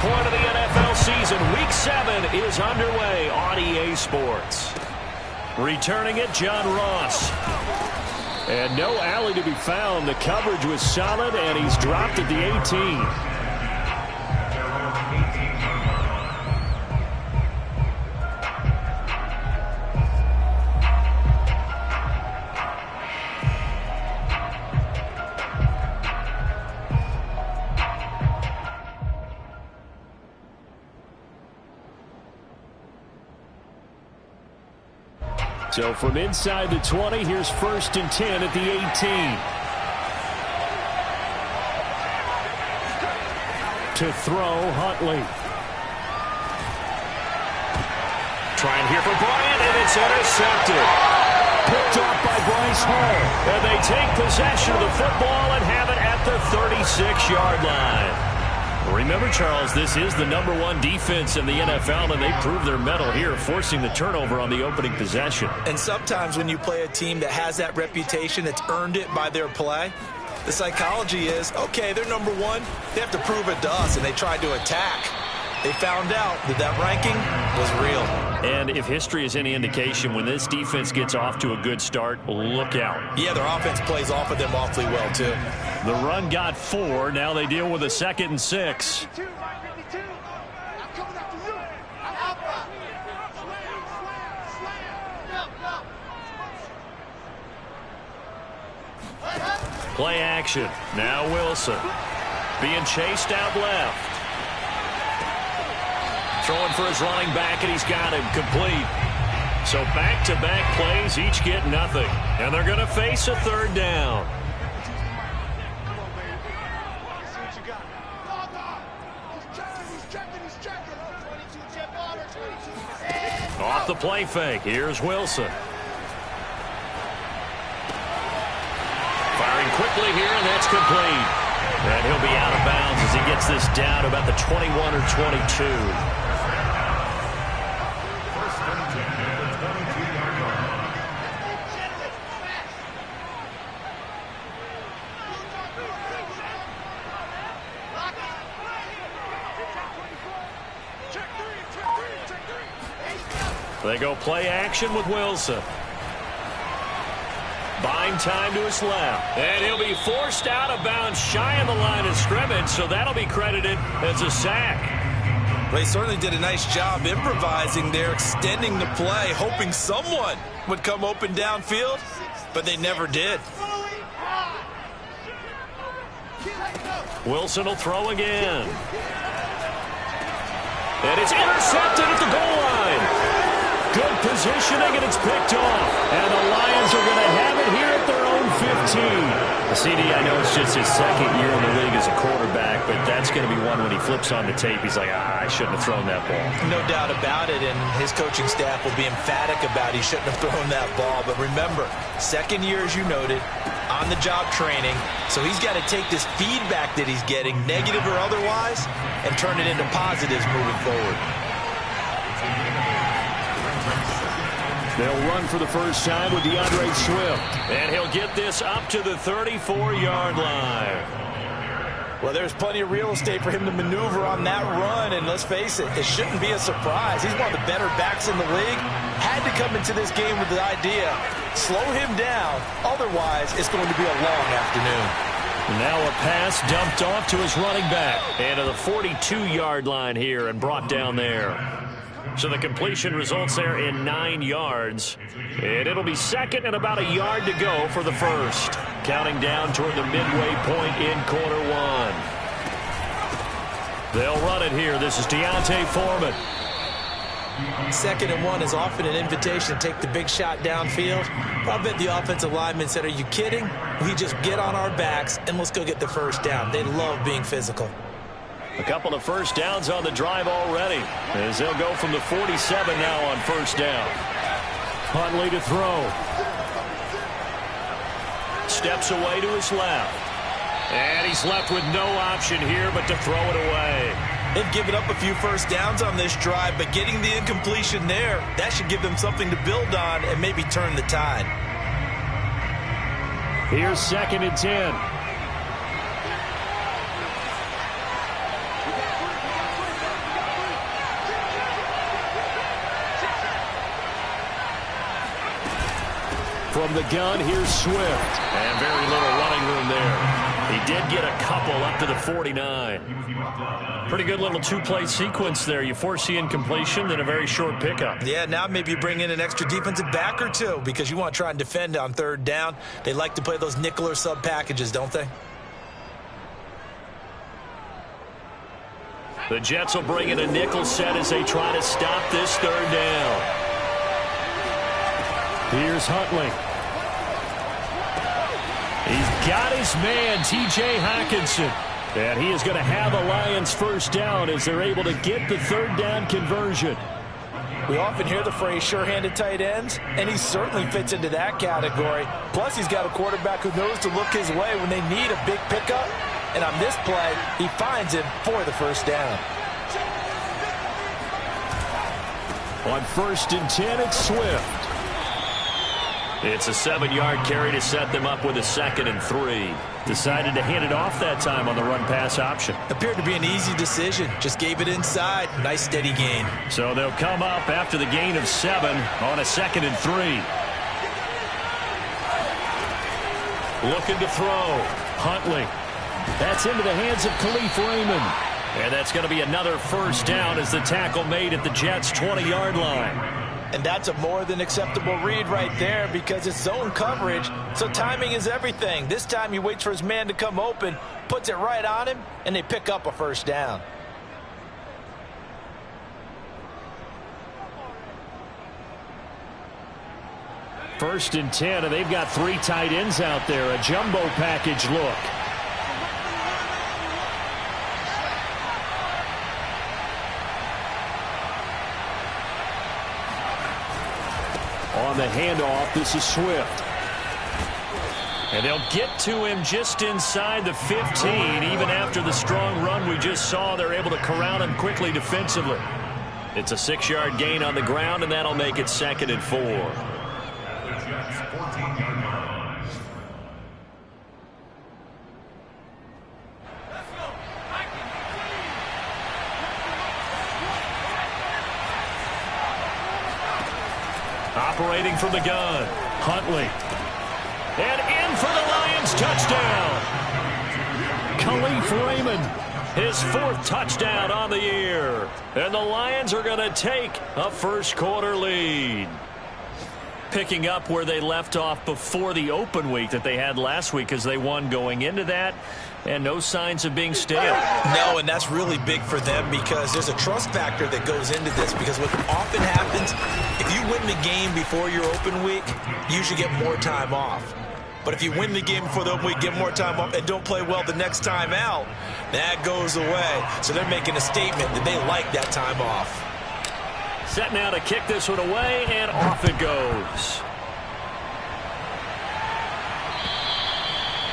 point of the NFL season. Week 7 is underway on EA Sports. Returning it, John Ross. And no alley to be found. The coverage was solid, and he's dropped at the 18. So from inside the 20, here's 1st and 10 at the 18. To throw, Huntley. Trying here for Bryant, and it's intercepted. Picked off by Bryce Hall. And they take possession of the football and have it at the 36-yard line. Remember, Charles, this is the #1 defense in the NFL, and they proved their mettle here, forcing the turnover on the opening possession. And sometimes when you play a team that has that reputation, that's earned it by their play, the psychology is, okay, they're #1. They have to prove it to us, and they tried to attack. They found out that that ranking was real. And if history is any indication, when this defense gets off to a good start, look out. Yeah, their offense plays off of them awfully well, too. The run got 4. Now they deal with a 2nd and 6. Play action. Now Wilson. Being chased out left. Throwing for his running back, and he's got him complete. So back-to-back plays, each get nothing. And they're going to face a 3rd down. Off the play fake. Here's Wilson. Firing quickly here, and that's complete. And he'll be out of bounds as he gets this down about the 21 or 22. They go play action with Wilson. Buying time to his left. And he'll be forced out of bounds shy of the line of scrimmage, so that'll be credited as a sack. Well, he certainly did a nice job improvising there, extending the play, hoping someone would come open downfield, but they never did. Wilson will throw again. And it's intercepted at the goal line. Good positioning, and it's picked off. And the Lions are going to have it here at their own 15. CD, I know it's just his 2nd year in the league as a quarterback, but that's going to be one when he flips on the tape. He's like, I shouldn't have thrown that ball. No doubt about it, and his coaching staff will be emphatic about he shouldn't have thrown that ball. But remember, 2nd year, as you noted, on-the-job training, so he's got to take this feedback that he's getting, negative or otherwise, and turn it into positives moving forward. They'll run for the first time with DeAndre Swift. And he'll get this up to the 34-yard line. Well, there's plenty of real estate for him to maneuver on that run. And let's face it, it shouldn't be a surprise. He's one of the better backs in the league. Had to come into this game with the idea, slow him down. Otherwise, it's going to be a long afternoon. Now a pass dumped off to his running back. And to the 42-yard line here and brought down there. So the completion results there in 9 yards. And it'll be 2nd and about a yard to go for the first. Counting down toward the midway point in quarter 1. They'll run it here. This is Deontay Foreman. 2nd and 1 is often an invitation to take the big shot downfield. I bet the offensive lineman said, are you kidding? We just get on our backs and let's go get the first down. They love being physical. A couple of first downs on the drive already, as they'll go from the 47 now on first down. Huntley to throw. Steps away to his left. And he's left with no option here but to throw it away. They've given up a few first downs on this drive, but getting the incompletion there, that should give them something to build on and maybe turn the tide. Here's 2nd and 10. From the gun, here's Swift. And very little running room there. He did get a couple up to the 49. Pretty good little two-play sequence there. You force the incompletion, then a very short pickup. Yeah, now maybe you bring in an extra defensive back or two because you want to try and defend on third down. They like to play those nickel or sub packages, don't they? The Jets will bring in a nickel set as they try to stop this third down. Here's Huntley. He's got his man, T.J. Hockenson. And he is going to have a Lions first down as they're able to get the third down conversion. We often hear the phrase sure-handed tight ends, and he certainly fits into that category. Plus, he's got a quarterback who knows to look his way when they need a big pickup. And on this play, he finds him for the first down. On 1st and 10, it's Swift. It's a 7-yard carry to set them up with a 2nd and 3. Decided to hand it off that time on the run-pass option. Appeared to be an easy decision. Just gave it inside. Nice steady gain. So they'll come up after the gain of 7 on a 2nd and 3. Looking to throw. Huntley. That's into the hands of Khalif Raymond. And that's going to be another first down as the tackle made at the Jets' 20-yard line. And that's a more than acceptable read right there because it's zone coverage, so timing is everything. This time he waits for his man to come open, puts it right on him, and they pick up a first down. First and 10, and they've got 3 tight ends out there. A jumbo package look. On the handoff, this is Swift. And they'll get to him just inside the 15. Even after the strong run we just saw, they're able to corral him quickly defensively. It's a 6-yard gain on the ground, and that'll make it 2nd and 4. Operating from the gun, Huntley. And in for the Lions touchdown. Khalif Raymond, his 4th touchdown on the year. And the Lions are going to take a first-quarter lead. Picking up where they left off before the open week that they had last week as they won going into that. And no signs of being stale. No, and that's really big for them because there's a trust factor that goes into this because what often happens, if you win the game before your open week, you usually get more time off. But if you win the game before the open week, get more time off, and don't play well the next time out, that goes away. So they're making a statement that they like that time off. Set now to kick this one away, and off it goes.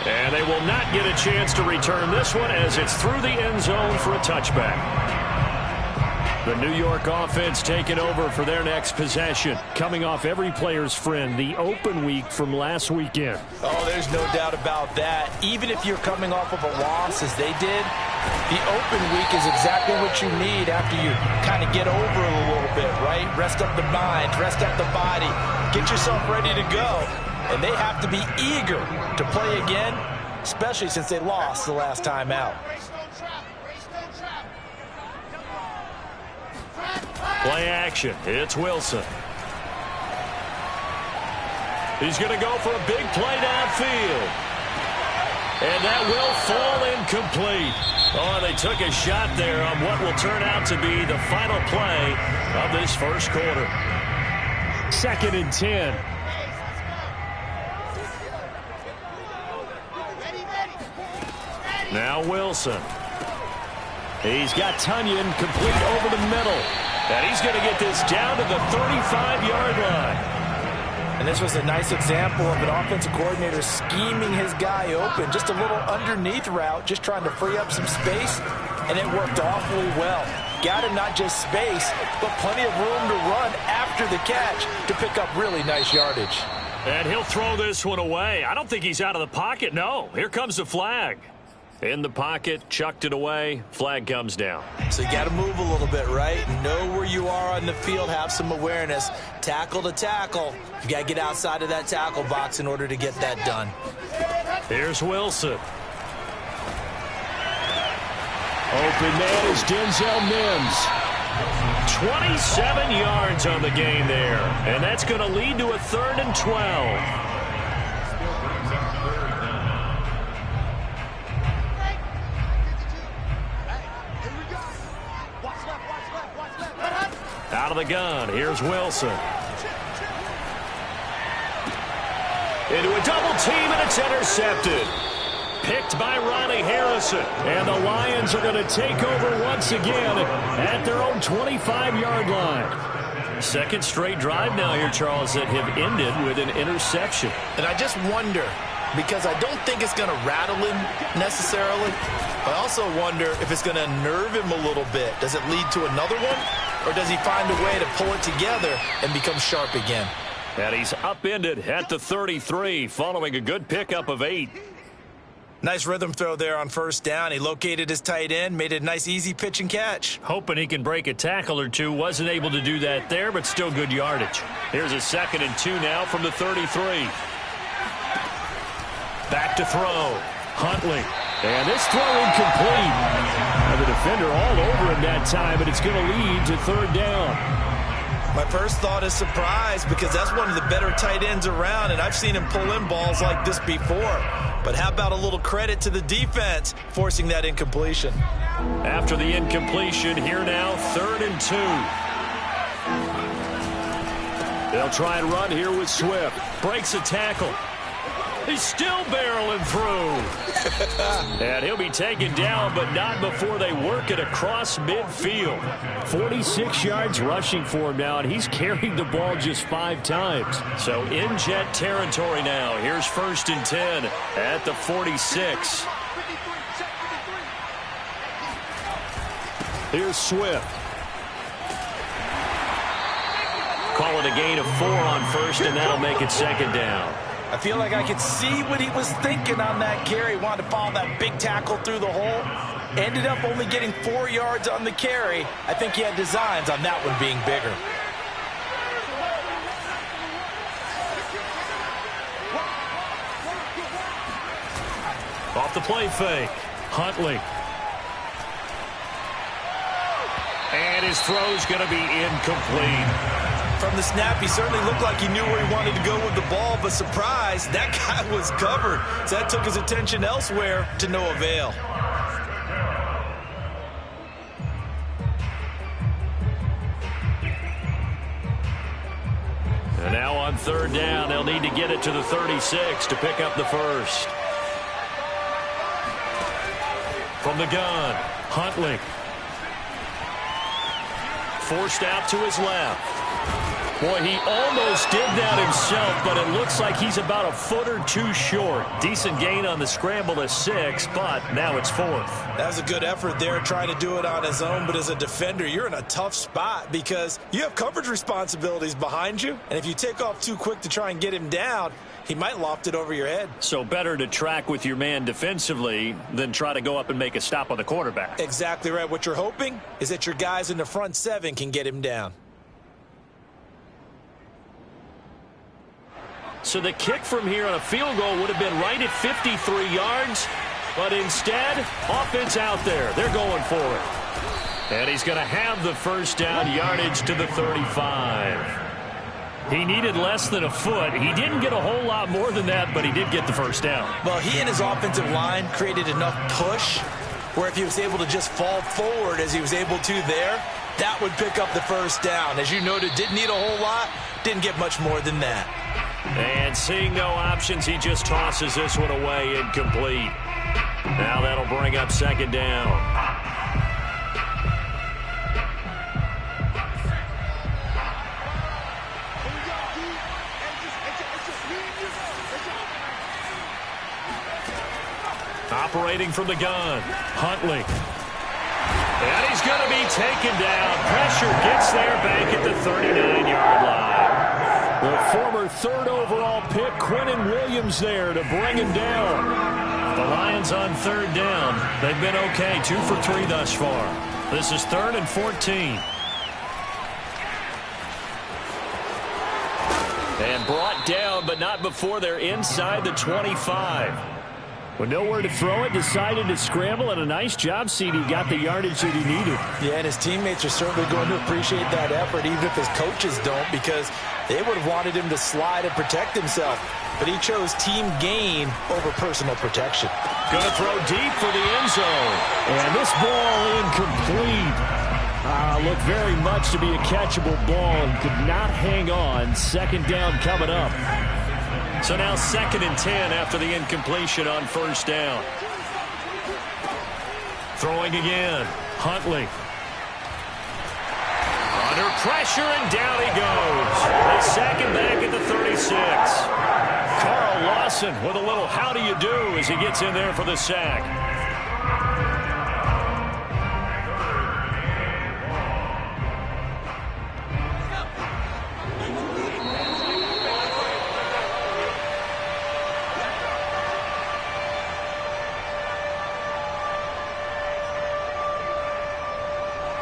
And they will not get a chance to return this one as it's through the end zone for a touchback. The New York offense taking over for their next possession. Coming off every player's friend, the open week from last weekend. Oh, there's no doubt about that. Even if you're coming off of a loss as they did, the open week is exactly what you need after you kind of get over it a little bit, right? Rest up the mind, rest up the body, get yourself ready to go. And they have to be eager to play again, especially since they lost the last time out. Play action. It's Wilson. He's going to go for a big play downfield. And that will fall incomplete. Oh, they took a shot there on what will turn out to be the final play of this first quarter. 2nd and 10. Now Wilson. He's got Tunyon complete over the middle. And he's going to get this down to the 35-yard line. And this was a nice example of an offensive coordinator scheming his guy open. Just a little underneath route, just trying to free up some space. And it worked awfully well. Got him not just space, but plenty of room to run after the catch to pick up really nice yardage. And he'll throw this one away. I don't think he's out of the pocket. No, here comes the flag. In the pocket, chucked it away, flag comes down. So you got to move a little bit, right? Know where you are on the field, have some awareness. Tackle to tackle. You got to get outside of that tackle box in order to get that done. Here's Wilson. Open man is Denzel Mims. 27 yards on the game there. And that's going to lead to a 3rd and 12. Out of the gun, here's Wilson. Into a double team, and it's intercepted. Picked by Ronnie Harrison. And the Lions are going to take over once again at their own 25-yard line. Second straight drive now here, Charles, that have ended with an interception. And I just wonder, because I don't think it's going to rattle him necessarily. I also wonder if it's going to nerve him a little bit. Does it lead to another one? Or does he find a way to pull it together and become sharp again? And he's upended at the 33 following a good pickup of 8. Nice rhythm throw there on first down. He located his tight end, made it a nice easy pitch and catch. Hoping he can break a tackle or two. Wasn't able to do that there, but still good yardage. Here's a 2nd and 2 now from the 33. Back to throw. Huntley. And this throw incomplete. And the defender all over him that time, but it's going to lead to 3rd down. My first thought is surprise, because that's one of the better tight ends around, and I've seen him pull in balls like this before. But how about a little credit to the defense forcing that incompletion? After the incompletion, here now, 3rd and 2. They'll try and run here with Swift. Breaks a tackle. He's still barreling through. And he'll be taken down, but not before they work it across midfield. 46 yards rushing for him now, and he's carried the ball just 5 times. So in jet territory now. Here's 1st and 10 at the 46. Here's Swift. Call it a gain of 4 on 1st, and that'll make it 2nd down. I feel like I could see what he was thinking on that carry. Wanted to follow that big tackle through the hole. Ended up only getting 4 yards on the carry. I think he had designs on that one being bigger. Off the play fake. Huntley. And his throw's going to be incomplete. From the snap, he certainly looked like he knew where he wanted to go with the ball, but surprise, that guy was covered. So that took his attention elsewhere to no avail. And now on 3rd down, they'll need to get it to the 36 to pick up the 1st. From the gun, Huntley. Forced out to his left. Boy, he almost did that himself, but it looks like he's about a foot or 2 short. Decent gain on the scramble to 6, but now it's 4th. That was a good effort there, trying to do it on his own, but as a defender, you're in a tough spot because you have coverage responsibilities behind you, and if you take off too quick to try and get him down, he might loft it over your head. So better to track with your man defensively than try to go up and make a stop on the quarterback. Exactly right. What you're hoping is that your guys in the front 7 can get him down. So the kick from here on a field goal would have been right at 53 yards, but instead, offense out there. They're going for it. And he's going to have the 1st down, yardage to the 35. He needed less than a foot. He didn't get a whole lot more than that, but he did get the 1st down. Well, he and his offensive line created enough push where if he was able to just fall forward as he was able to there, that would pick up the 1st down. As you noted, didn't need a whole lot, didn't get much more than that. And seeing no options, he just tosses this one away, incomplete. Now that'll bring up 2nd down. Operating from the gun, Huntley. And he's going to be taken down. Pressure gets there back at the 39-yard line. The former 3rd overall pick, Quentin Williams, there to bring him down. The Lions on third down. They've been okay, 2 for 3 thus far. This is 3rd and 14. And brought down, but not before they're inside the 25. With nowhere to throw it, decided to scramble, and a nice job, CD. Got the yardage that he needed. Yeah, and his teammates are certainly going to appreciate that effort, even if his coaches don't, because they would have wanted him to slide and protect himself. But he chose team gain over personal protection. Going to throw deep for the end zone. And this ball incomplete. Looked very much to be a catchable ball and could not hang on. Second down coming up. So now 2nd and 10 after the incompletion on first down. Throwing again. Huntley. Under pressure, and down he goes. They sack him back at the 36. Carl Lawson with a little how do you do as he gets in there for the sack.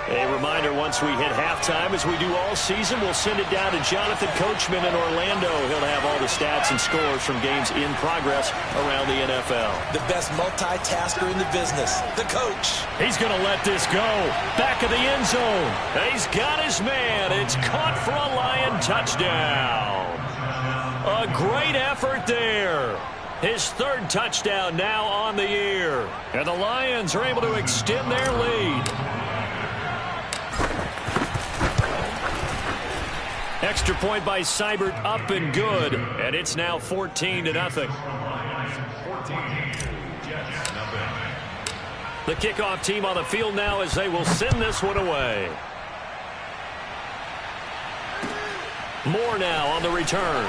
A reminder, once we hit halftime, as we do all season, we'll send it down to Jonathan Coachman in Orlando. He'll have all the stats and scores from games in progress around the NFL. The best multitasker in the business, the coach. He's going to let this go. Back of the end zone. He's got his man. It's caught for a Lion touchdown. A great effort there. His 3rd touchdown now on the year. And the Lions are able to extend their lead. Extra point by Seibert, up and good, and it's now 14-0. The kickoff team on the field now as they will send this one away. More now on the return.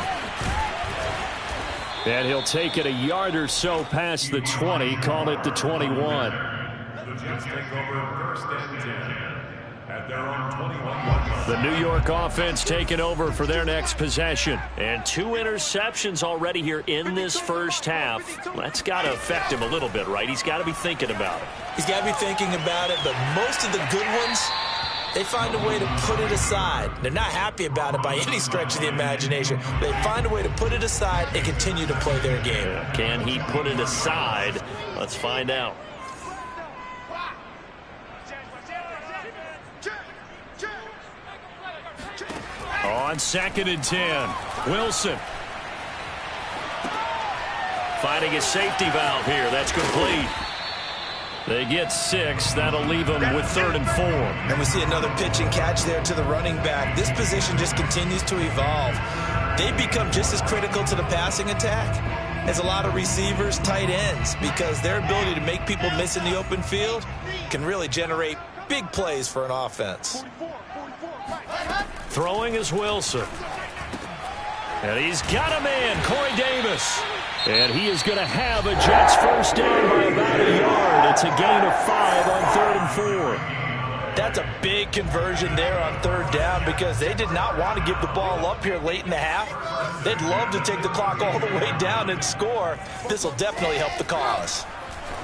And he'll take it a yard or so past the 20, call it the 21. The Jets take over 1st and 10. At their own 21. The New York offense taking over for their next possession. And 2 interceptions already here in this first half. That's got to affect him a little bit, right? He's got to be thinking about it. He's got to be thinking about it, but most of the good ones, they find a way to put it aside. They're not happy about it by any stretch of the imagination. They find a way to put it aside and continue to play their game. Can he put it aside? Let's find out. On 2nd and 10, Wilson. Finding a safety valve here. That's complete. They get 6. That'll leave them with 3rd and 4. And we see another pitch and catch there to the running back. This position just continues to evolve. They become just as critical to the passing attack as a lot of receivers, tight ends, because their ability to make people miss in the open field can really generate big plays for an offense. Throwing is Wilson. And he's got a man, Corey Davis. And he is going to have a Jets first down by about a yard. It's a gain of 5 on 3rd and 4. That's a big conversion there on 3rd down because they did not want to give the ball up here late in the half. They'd love to take the clock all the way down and score. This will definitely help the cause.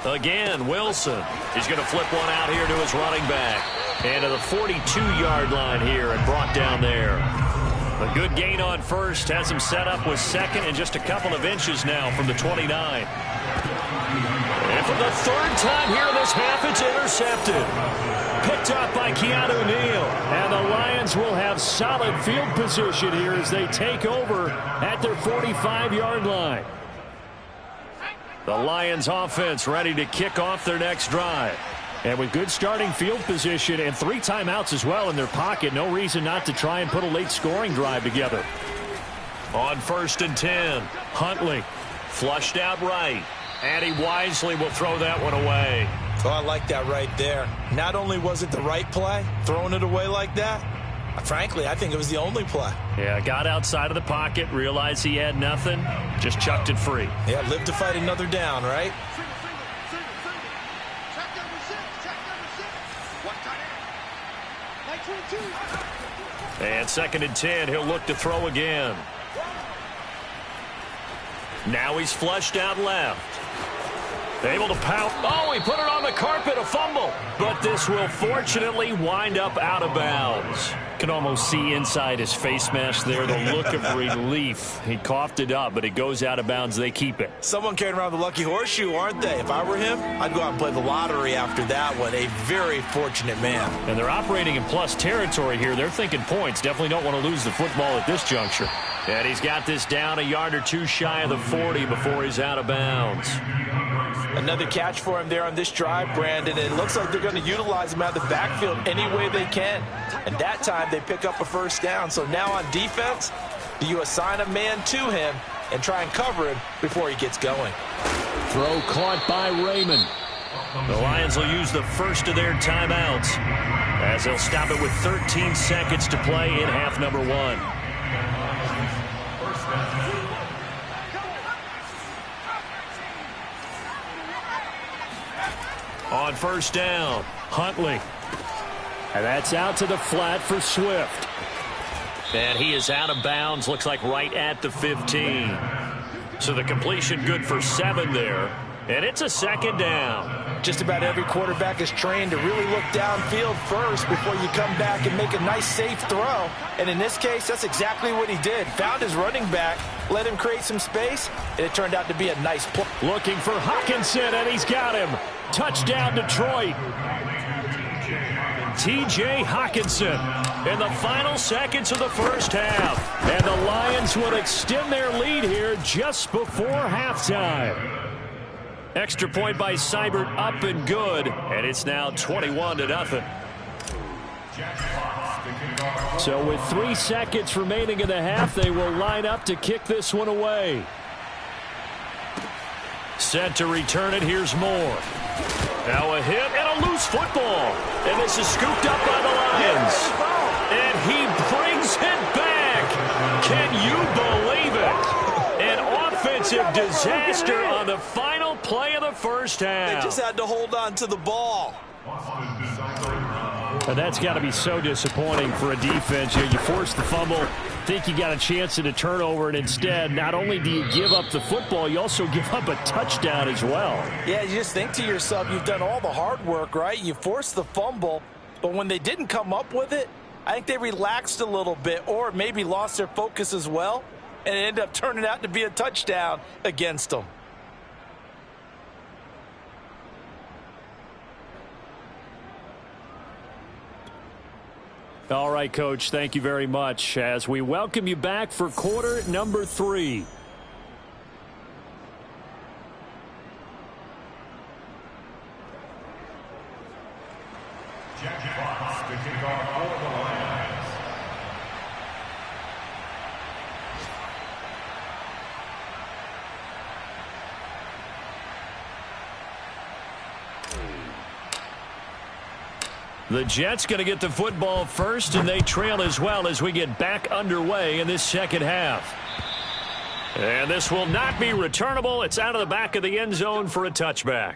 Again, Wilson. He's going to flip one out here to his running back. And to the 42-yard line here and brought down there. A good gain on first. Has him set up with 2nd and just a couple of inches now from the 29. And for the 3rd time here in this half, it's intercepted. Picked up by Keanu Neal. And the Lions will have solid field position here as they take over at their 45-yard line. The Lions offense ready to kick off their next drive. And with good starting field position and 3 timeouts as well in their pocket, no reason not to try and put a late scoring drive together. On 1st and 10, Huntley flushed out right. And he wisely will throw that one away. Oh, I like that right there. Not only was it the right play, throwing it away like that, frankly, I think it was the only play. Yeah, got outside of the pocket, realized he had nothing, just chucked it free. Yeah, live to fight another down, right? And 2nd and 10, he'll look to throw again. Now he's flushed out left. Able to pound. Oh, he put it on the carpet, a fumble. But this will fortunately wind up out of bounds. Can almost see inside his face mask there, the look of relief. He coughed it up, but it goes out of bounds. They keep it. Someone carrying around the lucky horseshoe, aren't they? If I were him, I'd go out and play the lottery after that one. A very fortunate man. And they're operating in plus territory here. They're thinking points. Definitely don't want to lose the football at this juncture. And he's got this down a yard or two shy of the 40 before he's out of bounds. Another catch for him there on this drive, Brandon. It looks like they're going to utilize him out of the backfield any way they can. And that time they pick up a first down. So now on defense, do you assign a man to him and try and cover him before he gets going? Throw caught by Raymond. The Lions will use the first of their timeouts as they'll stop it with 13 seconds to play in half number 1. On first down, Huntley. And that's out to the flat for Swift. And he is out of bounds, looks like right at the 15. So the completion good for 7 there. And it's a second down. Just about every quarterback is trained to really look downfield first before you come back and make a nice, safe throw. And in this case, that's exactly what he did. Found his running back, let him create some space, and it turned out to be a nice play. Looking for Hockenson, and he's got him. Touchdown, Detroit. T.J. Hockenson in the final seconds of the first half. And the Lions will extend their lead here just before halftime. Extra point by Seibert, up and good. And it's now 21-0. So with 3 seconds remaining in the half, they will line up to kick this one away. Set to return it. Here's Moore. Now a hit and a loose football. And this is scooped up by the Lions. And he brings it back. Can you believe it? An offensive disaster on the final play of the first half. They just had to hold on to the ball. And that's got to be so disappointing for a defense. You force the fumble, think you got a chance at a turnover, and instead, not only do you give up the football, you also give up a touchdown as well. Yeah, you just think to yourself, you've done all the hard work, right? You forced the fumble, but when they didn't come up with it, I think they relaxed a little bit or maybe lost their focus as well, and it ended up turning out to be a touchdown against them. All right, Coach, thank you very much as we welcome you back for quarter number 3. Jack Fox to kick off for the Lions. The Jets going to get the football first, and they trail as well as we get back underway in this second half. And this will not be returnable. It's out of the back of the end zone for a touchback.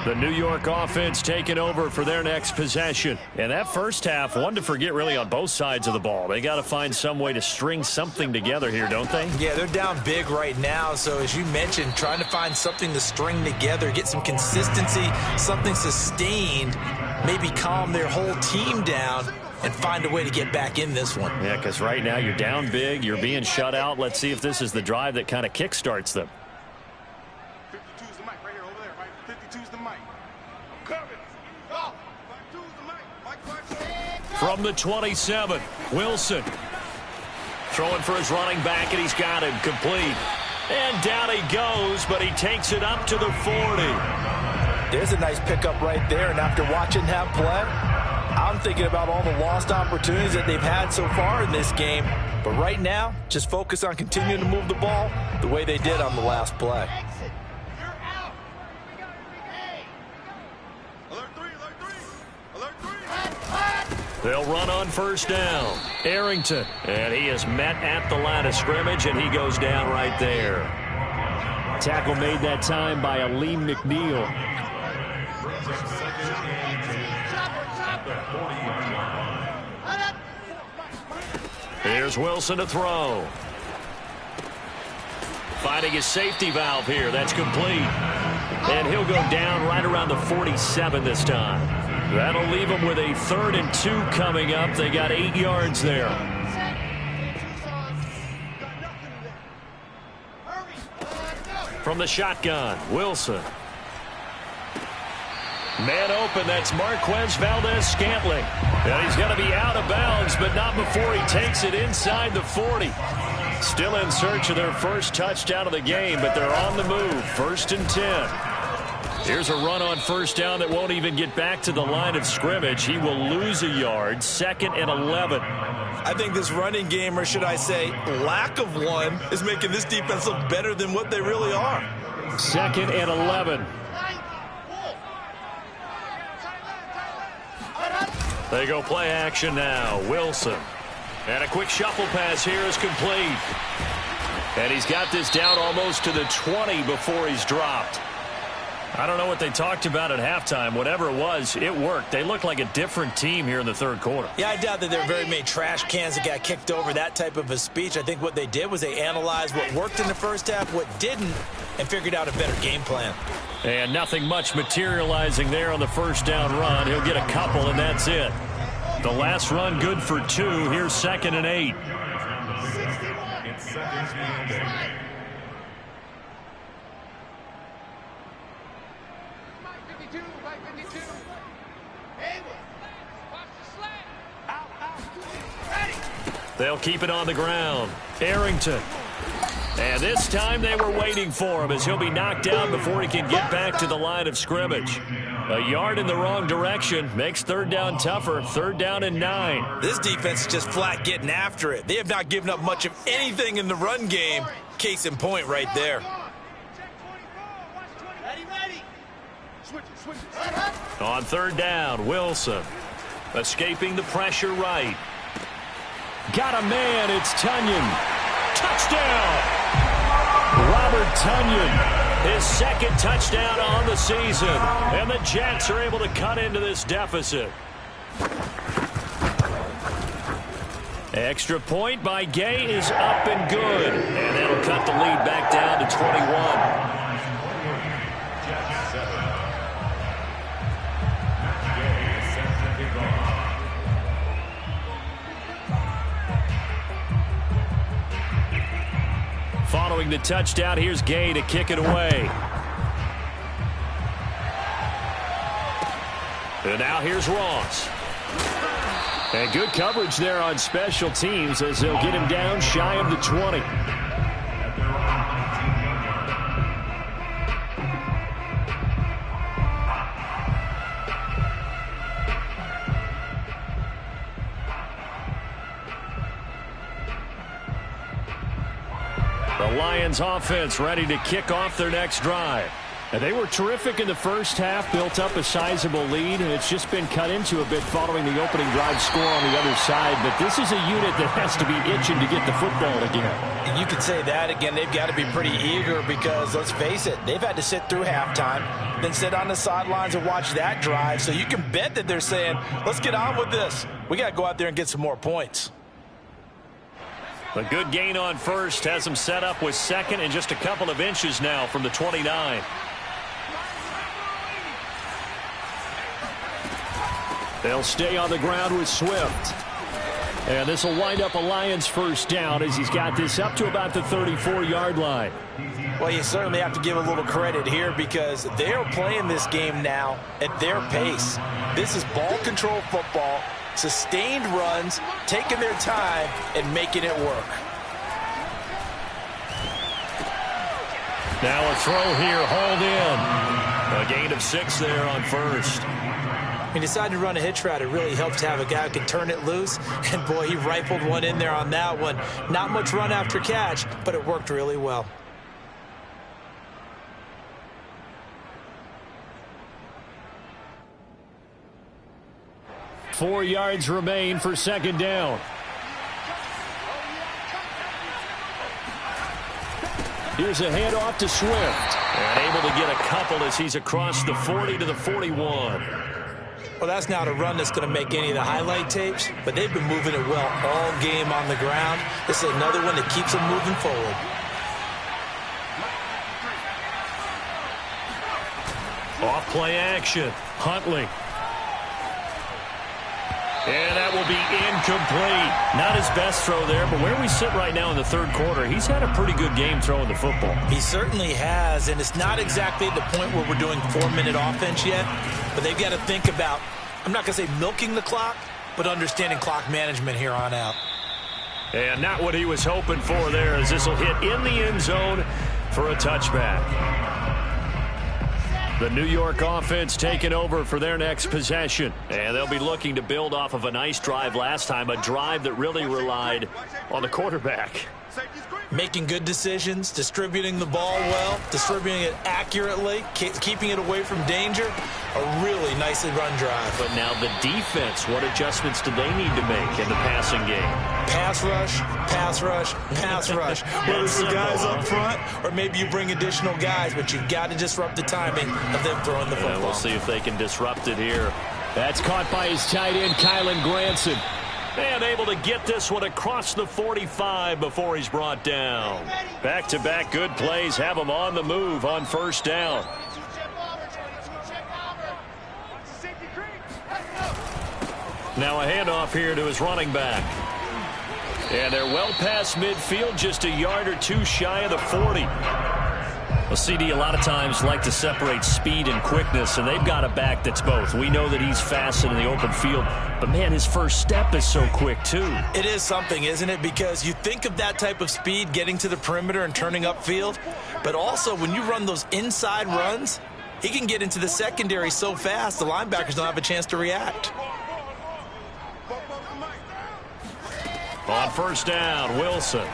The New York offense taking over for their next possession. And that first half, one to forget really on both sides of the ball. They got to find some way to string something together here, don't they? Yeah, they're down big right now. So as you mentioned, trying to find something to string together, get some consistency, something sustained, maybe calm their whole team down and find a way to get back in this one. Yeah, because right now you're down big, you're being shut out. Let's see if this is the drive that kind of kickstarts them. From the 27, Wilson. Throwing for his running back, and he's got him complete. And down he goes, but he takes it up to the 40. There's a nice pickup right there, and after watching that play, I'm thinking about all the lost opportunities that they've had so far in this game. But right now, just focus on continuing to move the ball the way they did on the last play. They'll run on first down. Arrington. And he is met at the line of scrimmage, and he goes down right there. Tackle made that time by Aleem McNeil. Here's Wilson to throw. Finding his safety valve here. That's complete. And he'll go down right around the 47 this time. That'll leave him with a 3rd and 2 coming up. They got 8 yards there. From the shotgun, Wilson. Man open, that's Marquez Valdez-Scantling. And he's going to be out of bounds, but not before he takes it inside the 40. Still in search of their first touchdown of the game, but they're on the move. 1st and 10. Here's a run on 1st down that won't even get back to the line of scrimmage. He will lose a yard. 2nd and 11. I think this running game, or should I say lack of one, is making this defense look better than what they really are. 2nd and 11. They go play action now. Wilson. And a quick shuffle pass here is complete. And he's got this down almost to the 20 before he's dropped. I don't know what they talked about at halftime. Whatever it was, it worked. They look like a different team here in the 3rd quarter. Yeah, I doubt that there are very many trash cans that got kicked over, that type of a speech. I think what they did was they analyzed what worked in the first half, what didn't, and figured out a better game plan. And nothing much materializing there on the 1st down run. He'll get a couple, and that's it. The last run good for 2. Here's 2nd and 8. It's 2nd and 8. They'll keep it on the ground. Arrington. And this time they were waiting for him as he'll be knocked down before he can get back to the line of scrimmage. A yard in the wrong direction makes 3rd down tougher. 3rd down and 9. This defense is just flat getting after it. They have not given up much of anything in the run game. Case in point right there. On 3rd down, Wilson. Escaping the pressure right. Got a man, it's Tunyon. Touchdown! Robert Tunyon, his 2nd touchdown on the season. And the Jets are able to cut into this deficit. Extra point by Gay is up and good. And that'll cut the lead back down to 21. Following the touchdown, here's Gay to kick it away. And now here's Ross. And good coverage there on special teams as they'll get him down shy of the 20. The Lions offense ready to kick off their next drive. And they were terrific in the first half, built up a sizable lead, and it's just been cut into a bit following the opening drive score on the other side. But this is a unit that has to be itching to get the football again. And you can say that again. They've got to be pretty eager because, let's face it, they've had to sit through halftime, then sit on the sidelines and watch that drive. So you can bet that they're saying, let's get on with this. We got to go out there and get some more points. A good gain on 1st has them set up with 2nd and just a couple of inches now from the 29. They'll stay on the ground with Swift. And this will wind up a Lions 1st down as he's got this up to about the 34-yard line. Well, you certainly have to give a little credit here because they are playing this game now at their pace. This is ball control football. Sustained runs, taking their time, and making it work. Now a throw here, hauled in. A gain of 6 there on 1st. He decided to run a hitch route. It really helps to have a guy who can turn it loose. And, boy, he rifled one in there on that one. Not much run after catch, but it worked really well. Four yards remain for 2nd down. Here's a handoff to Swift. And able to get a couple as he's across the 40 to the 41. Well, that's not a run that's going to make any of the highlight tapes, but they've been moving it well all game on the ground. This is another one that keeps them moving forward. Off play action. Huntley. And that will be incomplete. Not his best throw there, but where we sit right now in the third quarter, he's had a pretty good game throwing the football. He certainly has, and it's not exactly at the point where we're doing 4-minute offense yet, but they've got to think about, I'm not going to say milking the clock, but understanding clock management here on out. And not what he was hoping for there, as this will hit in the end zone for a touchback. The New York offense taking over for their next possession. And they'll be looking to build off of a nice drive last time, a drive that really relied on the quarterback. Making good decisions, distributing the ball well, distributing it accurately, keeping it away from danger. A really nicely run drive. But now the defense, what adjustments do they need to make in the passing game? Pass rush, pass rush, pass rush. Whether it's the guys up front or maybe you bring additional guys, but you've got to disrupt the timing of them throwing the football. And we'll see if they can disrupt it here. That's caught by his tight end, Kylan Granson. And able to get this one across the 45 before he's brought down. Back-to-back good plays have him on the move on first down. Now a handoff here to his running back. And they're well past midfield, just a yard or two shy of the 40. Well, CD, a lot of times like to separate speed and quickness, and they've got a back that's both. We know that he's fast in the open field, but, man, his first step is so quick, too. It is something, isn't it? Because you think of that type of speed getting to the perimeter and turning upfield, but also when you run those inside runs, he can get into the secondary so fast the linebackers don't have a chance to react. On first down, Wilson.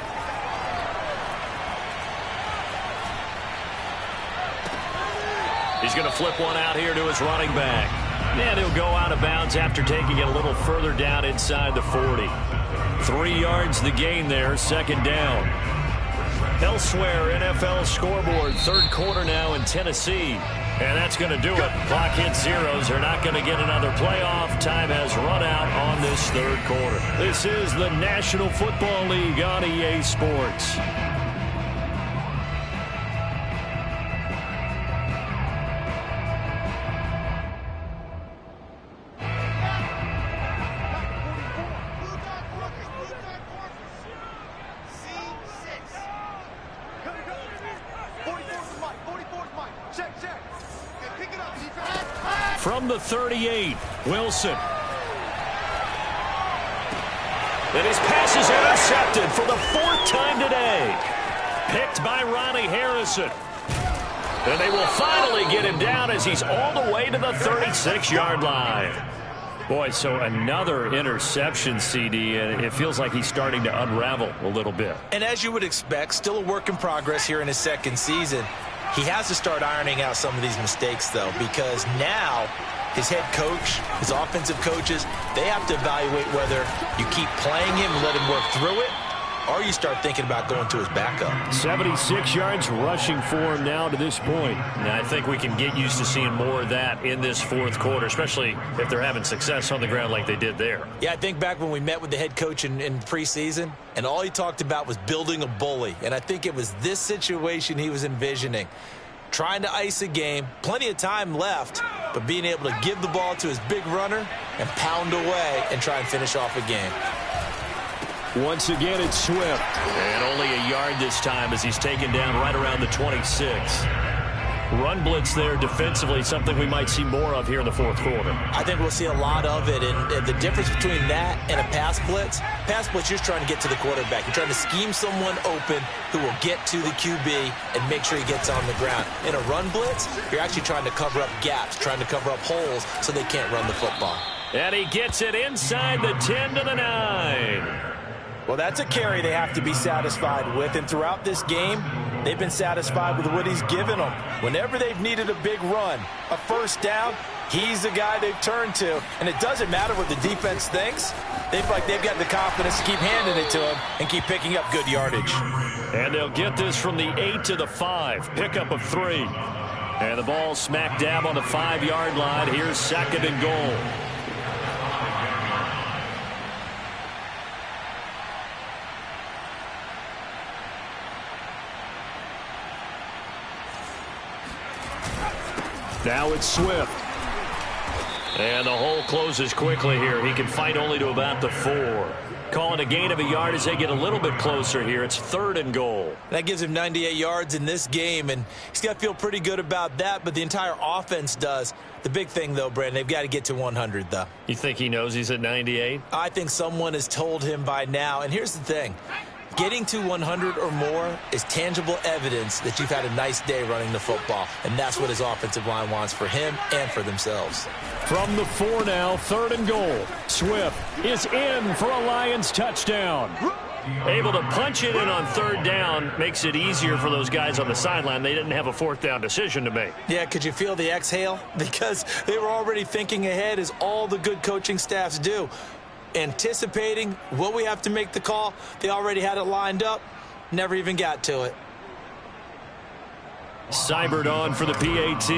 He's going to flip one out here to his running back. And he'll go out of bounds after taking it a little further down inside the 40. 3 yards the gain there, second down. Elsewhere, NFL scoreboard, third quarter now in Tennessee. And that's going to do it. Clock hits zeros. They're not going to get another playoff. Time has run out on this third quarter. This is the National Football League on EA Sports. From the 38, Wilson. And his pass is intercepted for the 4th time today. Picked by Ronnie Harrison. And they will finally get him down as he's all the way to the 36-yard line. Boy, so another interception, CD, and it feels like he's starting to unravel a little bit. And as you would expect, still a work in progress here in his second season. He has to start ironing out some of these mistakes, though, because now his head coach, his offensive coaches, they have to evaluate whether you keep playing him and let him work through it, or you start thinking about going to his backup. 76 yards rushing for him now to this point. Now, I think we can get used to seeing more of that in this fourth quarter, especially if they're having success on the ground like they did there. Yeah, I think back when we met with the head coach in preseason, and all he talked about was building a bully. And I think it was this situation he was envisioning. Trying to ice a game, plenty of time left, but being able to give the ball to his big runner and pound away and try and finish off a game. Once again, it's Swift. And only a yard this time as he's taken down right around the 26. Run blitz there defensively, something we might see more of here in the fourth quarter. I think we'll see a lot of it, and the difference between that and a pass blitz, you're trying to get to the quarterback. You're trying to scheme someone open who will get to the QB and make sure he gets on the ground. In a run blitz, you're actually trying to cover up gaps, trying to cover up holes so they can't run the football. And he gets it inside the 10 to the 9. Well, that's a carry they have to be satisfied with, and throughout this game, they've been satisfied with what he's given them. Whenever they've needed a big run, a first down, he's the guy they've turned to. And it doesn't matter what the defense thinks. They've got the confidence to keep handing it to him and keep picking up good yardage. And they'll get this from the 8 to the 5. Pickup of 3. And the ball smack dab on the 5-yard line. Here's 2nd and goal. Now it's Swift. And the hole closes quickly here. He can fight only to about the 4. Calling a gain of a yard as they get a little bit closer here. It's 3rd and goal. That gives him 98 yards in this game, and he's got to feel pretty good about that, but the entire offense does. The big thing, though, Brandon, they've got to get to 100, though. You think he knows he's at 98? I think someone has told him by now, and here's the thing. Getting to 100 or more is tangible evidence that you've had a nice day running the football, and that's what his offensive line wants for him and for themselves. From the 4 now, 3rd and goal. Swift is in for a Lions touchdown. Able to punch it in on 3rd down makes it easier for those guys on the sideline. They didn't have a 4th down decision to make. Yeah, could you feel the exhale? Because they were already thinking ahead, as all the good coaching staffs do. Anticipating, will we have to make the call? They already had it lined up, never even got to it. Seibert on for the PAT.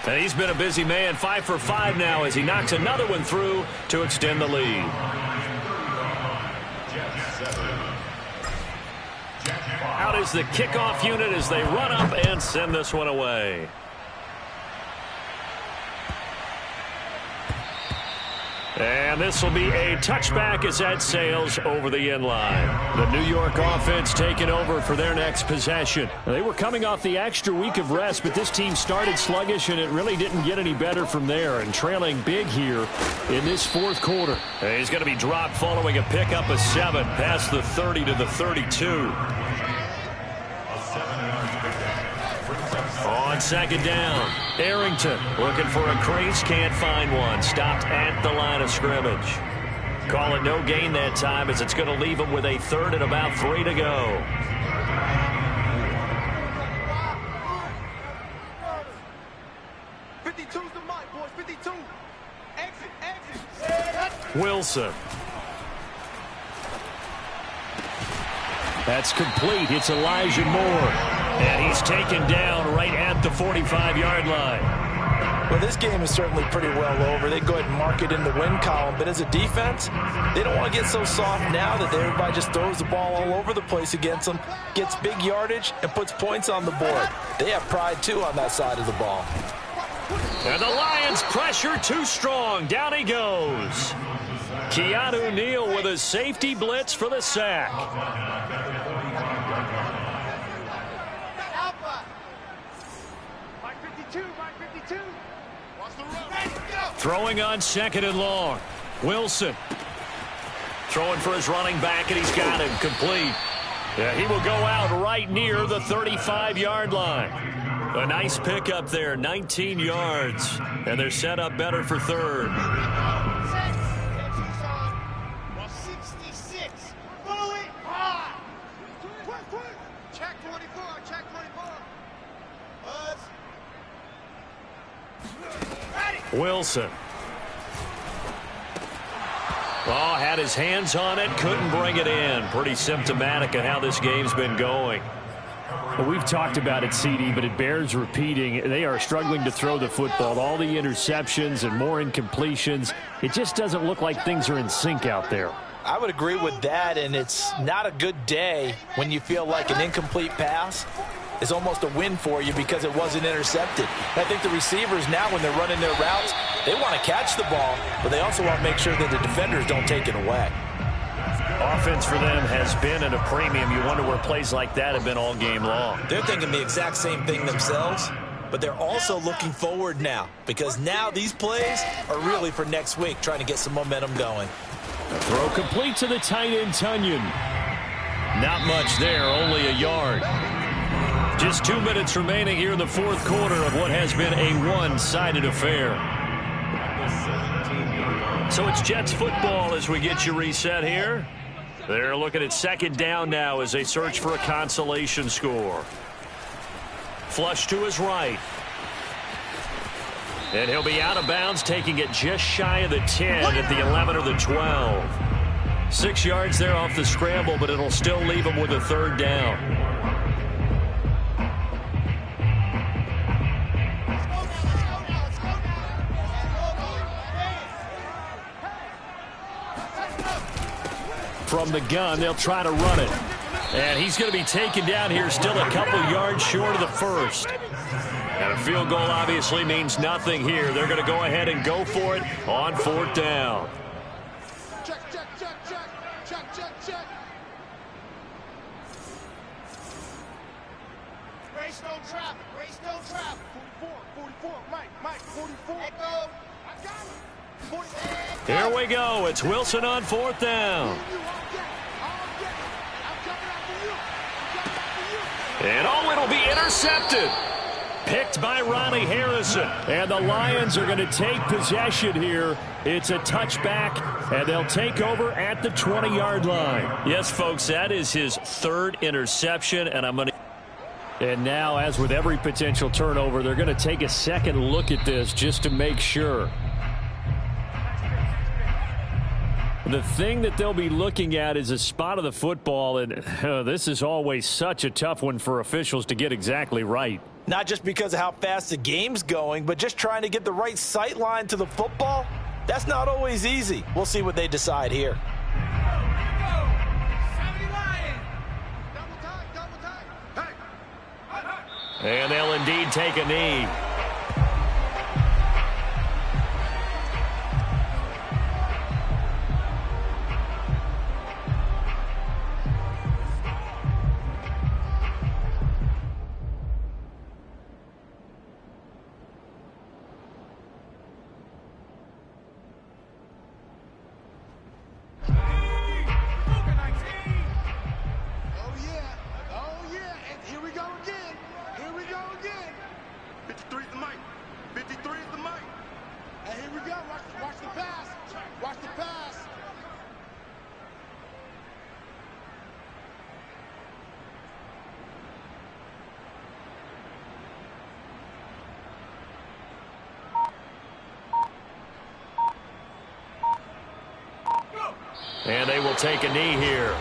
And he's been a busy man, 5 for 5 now as he knocks another one through to extend the lead. Out is the kickoff unit as they run up and send this one away. And this will be a touchback as that sails over the end line. The New York offense taking over for their next possession. They were coming off the extra week of rest, but this team started sluggish, and it really didn't get any better from there. And trailing big here in this 4th quarter. And he's going to be dropped following a pickup of 7 past the 30 to the 32. On 2nd down, Arrington looking for a crease, can't find one. Stopped at the line of scrimmage. Call it no gain that time as it's going to leave him with a 3rd and about 3 to go. Wilson. That's complete. It's Elijah Moore. And he's taken down right at the 45-yard line. Well, this game is certainly pretty well over. They go ahead and mark it in the win column. But as a defense, they don't want to get so soft now that everybody just throws the ball all over the place against them, gets big yardage, and puts points on the board. They have pride, too, on that side of the ball. And the Lions pressure too strong. Down he goes. Keanu Neal with a safety blitz for the sack. Throwing on 2nd and long. Wilson. Throwing for his running back, and he's got him complete. Yeah, he will go out right near the 35-yard line. A nice pickup there, 19 yards. And they're set up better for 3rd. 66. Fully high. Check 24. Check 24. Wilson. Oh, had his hands on it, couldn't bring it in. Pretty symptomatic of how this game's been going. Well, we've talked about it, CD, but it bears repeating. They are struggling to throw the football. All the interceptions and more incompletions. It just doesn't look like things are in sync out there. I would agree with that, and it's not a good day when you feel like an incomplete pass is almost a win for you because it wasn't intercepted. And I think the receivers now, when they're running their routes, they want to catch the ball, but they also want to make sure that the defenders don't take it away. Offense for them has been at a premium. You wonder where plays like that have been all game long. They're thinking the exact same thing themselves, but they're also looking forward now because now these plays are really for next week, trying to get some momentum going. A throw complete to the tight end, Tunyon. Not much there, only a yard. Just 2 minutes remaining here in the 4th quarter of what has been a one-sided affair. So it's Jets football as we get you reset here. They're looking at 2nd down now as they search for a consolation score. Flush to his right. And he'll be out of bounds, taking it just shy of the 10 at the 11 or the 12. 6 yards there off the scramble, but it'll still leave him with a 3rd down. from the gun. They'll try to run it. And he's going to be taken down here, still a couple yards short of the first. And a field goal obviously means nothing here. They're going to go ahead and go for it on 4th down. Check, check, check, check. Check, check, check. Race no traffic. Race no traffic. 44, Mike, 44. Echo. I got it. 44. Here we go. It's Wilson on 4th down. And oh, it'll be intercepted. Picked by Ronnie Harrison. And the Lions are going to take possession here. It's a touchback, and they'll take over at the 20-yard line. Yes, folks, that is his 3rd interception, and I'm going to... And now, as with every potential turnover, they're going to take a second look at this just to make sure. The thing that they'll be looking at is a spot of the football, and this is always such a tough one for officials to get exactly right. Not just because of how fast the game's going, but just trying to get the right sight line to the football. That's not always easy. We'll see what they decide here. And they'll indeed take a knee. And they will take a knee here.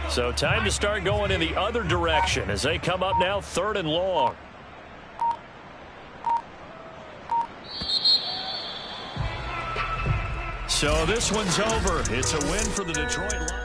So time to start going in the other direction as they come up now 3rd and long. So this one's over. It's a win for the Detroit Lions.